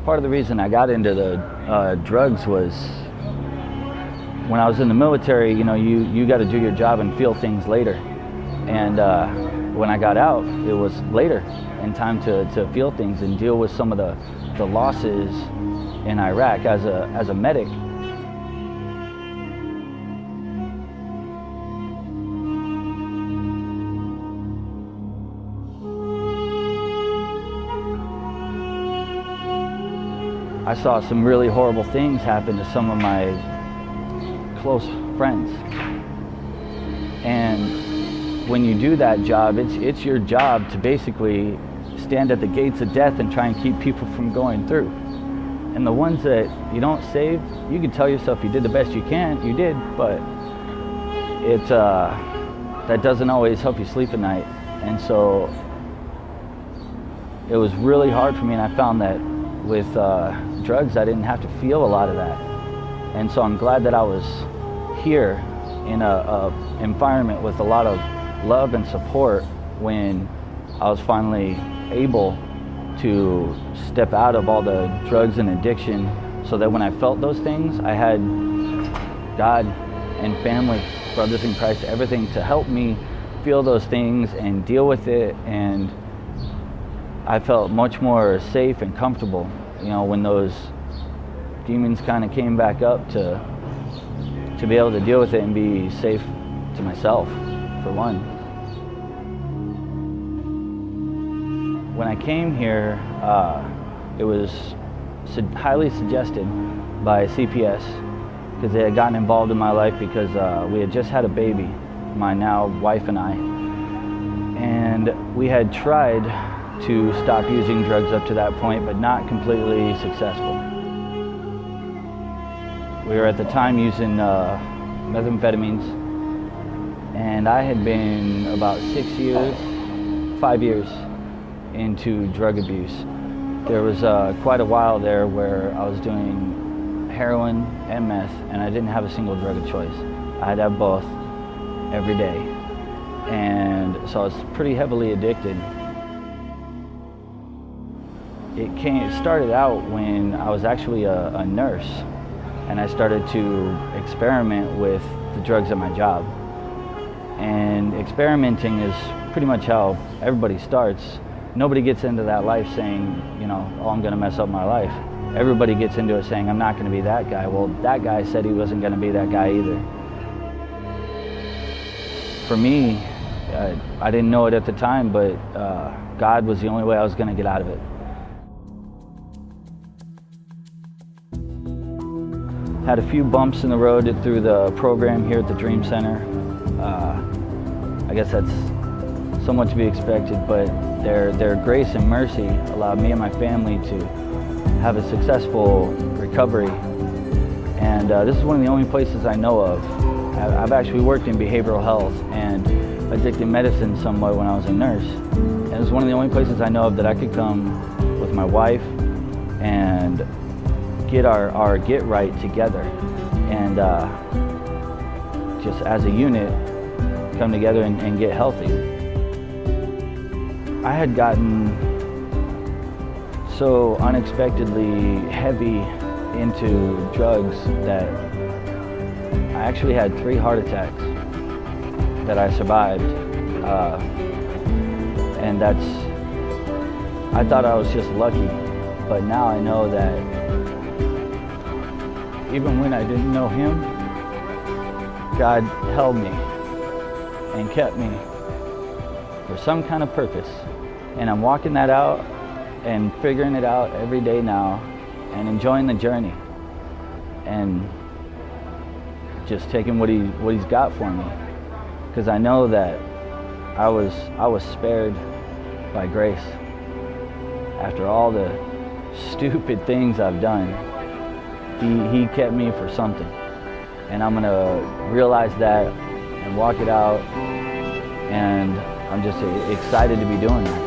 Part of the reason I got into the drugs was when I was in the military, you know, you got to do your job and feel things later. And when I got out, it was later and time to feel things and deal with some of the losses in Iraq as a medic. I saw some really horrible things happen to some of my close friends. And when you do that job, it's your job to basically stand at the gates of death and try and keep people from going through. And the ones that you don't save, you can tell yourself you did the best you can, you did, but that doesn't always help you sleep at night. And so it was really hard for me, and I found that with drugs, I didn't have to feel a lot of that. And so I'm glad that I was here in a environment with a lot of love and support when I was finally able to step out of all the drugs and addiction, so that when I felt those things, I had God and family, brothers in Christ, everything to help me feel those things and deal with it. And I felt much more safe and comfortable, you know, when those demons kind of came back up, to be able to deal with it and be safe to myself, for one. When I came here, it was highly suggested by CPS, because they had gotten involved in my life because we had just had a baby, my now wife and I. And we had tried to stop using drugs up to that point, but not completely successful. We were at the time using methamphetamines, and I had been about 5 years into drug abuse. There was quite a while there where I was doing heroin and meth, and I didn't have a single drug of choice. I had to have both every day. And so I was pretty heavily addicted. It started out when I was actually a nurse, and I started to experiment with the drugs at my job. And experimenting is pretty much how everybody starts. Nobody gets into that life saying, you know, oh, I'm gonna mess up my life. Everybody gets into it saying, I'm not gonna be that guy. Well, that guy said he wasn't gonna be that guy either. For me, I didn't know it at the time, but God was the only way I was gonna get out of it. Had a few bumps in the road through the program here at the Dream Center. I guess that's somewhat to be expected, but their grace and mercy allowed me and my family to have a successful recovery. And this is one of the only places I know of. I've actually worked in behavioral health and addicted medicine somewhat when I was a nurse. And it's one of the only places I know of that I could come with my wife and get our get right together, and just as a unit come together and get healthy. I had gotten so unexpectedly heavy into drugs that I actually had 3 heart attacks that I survived, and I thought I was just lucky, but now I know that even when I didn't know Him, God held me and kept me for some kind of purpose. And I'm walking that out and figuring it out every day now and enjoying the journey and just taking what He's got for me. Because I know that I was spared by grace. After all the stupid things I've done, He kept me for something. And I'm gonna realize that and walk it out, and I'm just excited to be doing that.